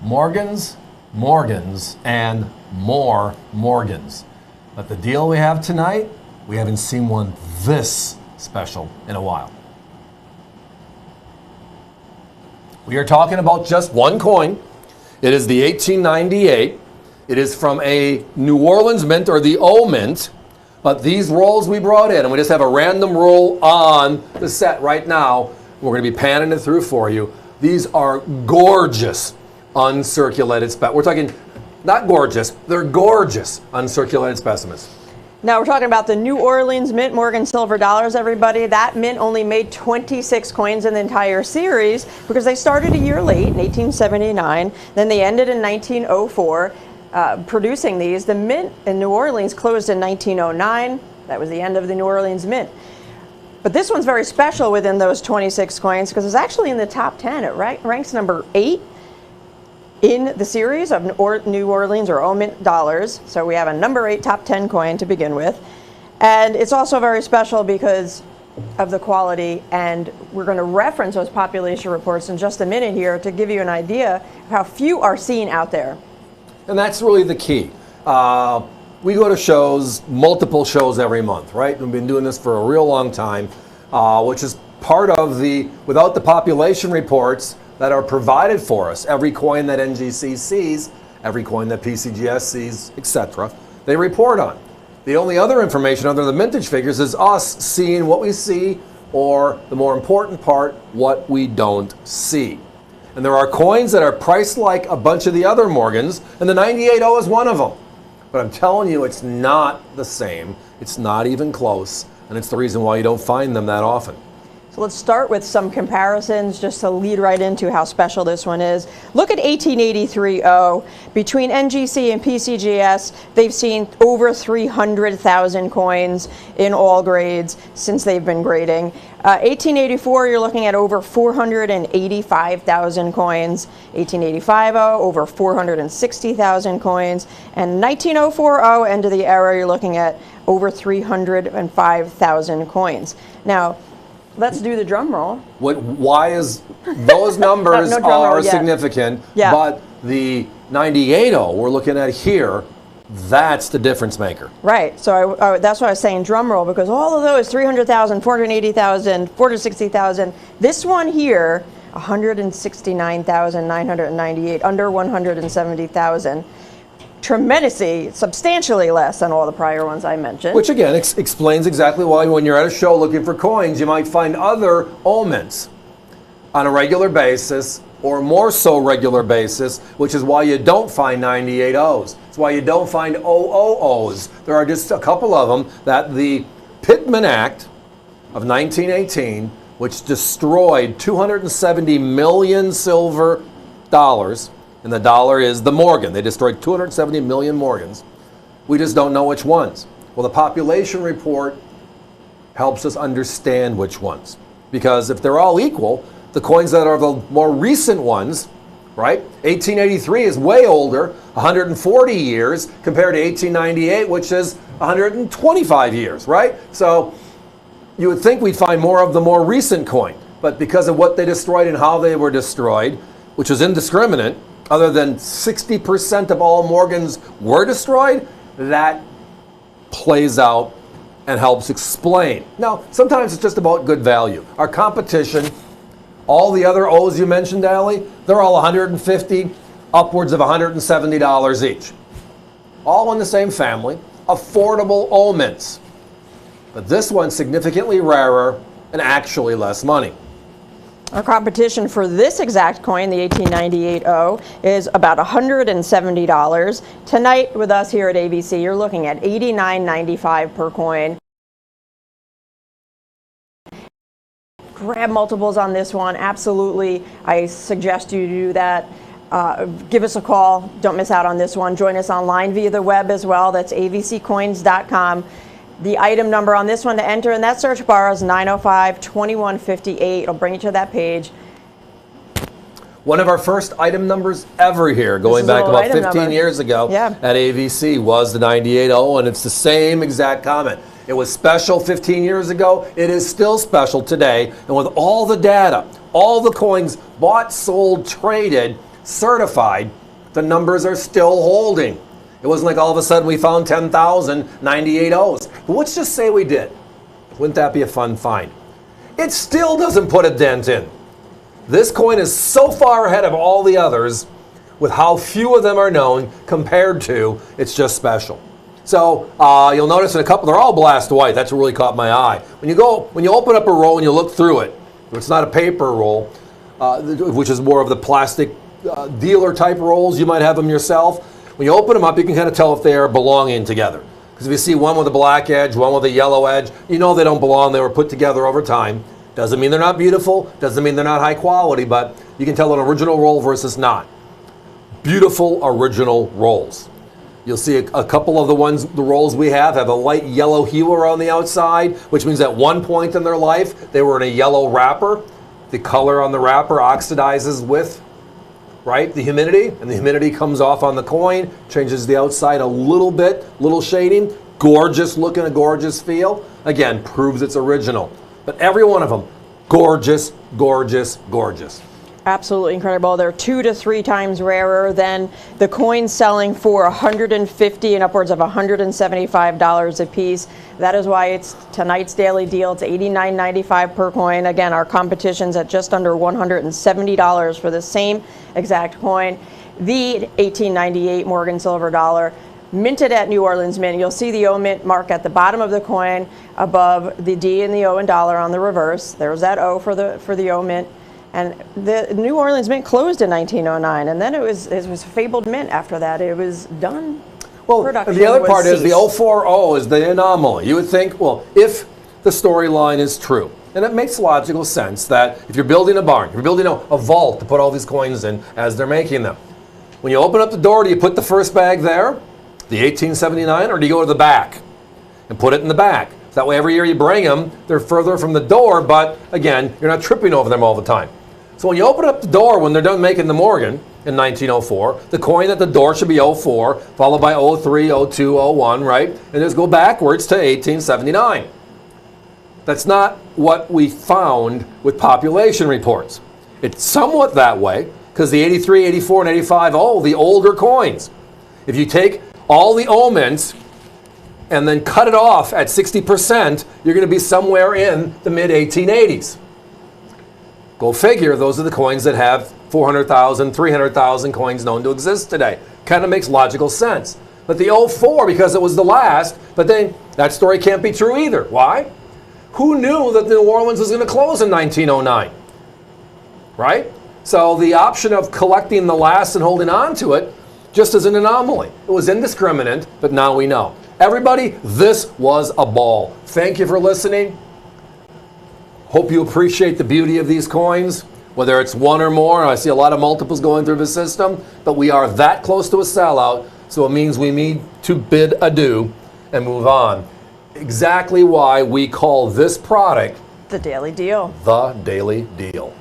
Morgans, Morgans, and more Morgans. But the deal we have tonight, we haven't seen one this special in a while. We are talking about just one coin. It is the 1898. It is from a New Orleans mint, or the O mint. But these rolls we brought in, and we just have a random roll on the set right now. We're going to be panning it through for you. These are gorgeous uncirculated specimens. We're talking not gorgeous, they're gorgeous uncirculated specimens. Now we're talking about the New Orleans Mint Morgan Silver Dollars, everybody. That mint only made 26 coins in the entire series because they started a year late in 1879. Then they ended in 1904 producing these. The mint in New Orleans closed in 1909. That was the end of the New Orleans Mint. But this one's very special within those 26 coins because it's actually in the top 10. It ranks number 8 in the series of New Orleans or O Mint dollars. So we have a number 8 top 10 coin to begin with. And it's also very special because of the quality, and we're going to reference those population reports in just a minute here to give you an idea of how few are seen out there. And that's really the key. We go to shows, multiple shows every month, right? We've been doing this for a real long time, which is part of without the population reports that are provided for us, every coin that NGC sees, every coin that PCGS sees, etc., they report on. The only other information other than the mintage figures is us seeing what we see, or the more important part, what we don't see. And there are coins that are priced like a bunch of the other Morgans, and the 98O is one of them. But I'm telling you, it's not the same. It's not even close, and it's the reason why you don't find them that often. So let's start with some comparisons just to lead right into how special this one is. Look at 1883O. Between NGC and PCGS, they've seen over 300,000 coins in all grades since they've been grading. 1884, you're looking at over 485,000 coins. 1885O, over 460,000 coins. And 1904O, end of the era, you're looking at over 305,000 coins. Now, let's do the drum roll. Why is those numbers are significant, but the 98O we're looking at here, that's the difference maker. Right. So that's what I was saying, drum roll, because all of those 300,000, 480,000, 460,000. This one here, 169,998, under 170,000. Tremendously, substantially less than all the prior ones I mentioned. Which again explains exactly why when you're at a show looking for coins, you might find other O mints on a regular basis, or more so regular basis, which is why you don't find 98Os. It's why you don't find 000s. There are just a couple of them that the Pittman Act of 1918, which destroyed 270 million silver dollars, and the dollar is the Morgan. They destroyed 270 million Morgans. We just don't know which ones. Well, the population report helps us understand which ones. Because if they're all equal, the coins that are the more recent ones, right? 1883 is way older, 140 years, compared to 1898, which is 125 years, right? So you would think we'd find more of the more recent coin. But because of what they destroyed and how they were destroyed, which was indiscriminate, other than 60% of all Morgans were destroyed, that plays out and helps explain. Now, sometimes it's just about good value. Our competition, all the other O's you mentioned, Allie, they're all $150, upwards of $170 each. All in the same family, affordable O mints. But this one's significantly rarer and actually less money. Our competition for this exact coin, the 1898O, is about $170. Tonight with us here at ABC, you're looking at $89.95 per coin. Grab multiples on this one, absolutely. I suggest you do that. Give us a call. Don't miss out on this one. Join us online via the web as well. That's avccoins.com. The item number on this one to enter in that search bar is 905-2158. It'll bring you to that page. One of our first item numbers ever here, going back about 15 years ago at AVC, was the 98O, and it's the same exact comment. It was special 15 years ago. It is still special today. And with all the data, all the coins bought, sold, traded certified, the numbers are still holding. It wasn't like all of a sudden we found 10,098 O's. But let's just say we did. Wouldn't that be a fun find? It still doesn't put a dent in. This coin is so far ahead of all the others with how few of them are known compared to, it's just special. So you'll notice in a couple, they're all blast white. That's what really caught my eye. When you open up a roll and you look through it, it's not a paper roll, which is more of the plastic dealer type rolls. You might have them yourself. When you open them up, you can kind of tell if they are belonging together. Because if you see one with a black edge, one with a yellow edge, you know they don't belong. They were put together over time. Doesn't mean they're not beautiful. Doesn't mean they're not high quality, but you can tell an original roll versus not. Beautiful original rolls. You'll see a couple of the rolls we have a light yellow hue around the outside, which means at one point in their life, they were in a yellow wrapper. The color on the wrapper oxidizes with, right, the humidity, and the humidity comes off on the coin, changes the outside a little bit, little shading, gorgeous looking, a gorgeous feel. Again, proves it's original. But every one of them, gorgeous, gorgeous, gorgeous. Absolutely incredible. They're 2 to 3 times rarer than the coins selling for $150 and upwards of $175 a piece. That is why it's tonight's daily deal. It's $89.95 per coin. Again, our competition's at just under $170 for the same exact coin. The 1898 Morgan silver dollar, minted at New Orleans Mint. You'll see the O Mint mark at the bottom of the coin, above the D and the O in dollar on the reverse. There's that O for the O Mint. And the New Orleans Mint closed in 1909, and then it was a fabled mint after that. It was done. Well, the other part is the 040 is the anomaly. You would think, well, if the storyline is true, and it makes logical sense that if you're building a barn, if you're building a vault to put all these coins in as they're making them, when you open up the door, do you put the first bag there, the 1879, or do you go to the back and put it in the back? So that way every year you bring them, they're further from the door, but again, you're not tripping over them all the time. So when you open up the door, when they're done making the Morgan in 1904, the coin at the door should be 04, followed by 03, 02, 01, right? And just go backwards to 1879. That's not what we found with population reports. It's somewhat that way, because the 83, 84, and 85, the older coins. If you take all the omens and then cut it off at 60%, you're going to be somewhere in the mid-1880s. Go figure, those are the coins that have 400,000, 300,000 coins known to exist today. Kind of makes logical sense. But the 04, because it was the last, but then that story can't be true either. Why? Who knew that New Orleans was going to close in 1909? Right? So the option of collecting the last and holding on to it just is an anomaly. It was indiscriminate, but now we know. Everybody, this was a ball. Thank you for listening. Hope you appreciate the beauty of these coins, whether it's one or more. I see a lot of multiples going through the system, but we are that close to a sellout, so it means we need to bid adieu and move on. Exactly why we call this product The Daily Deal. The Daily Deal.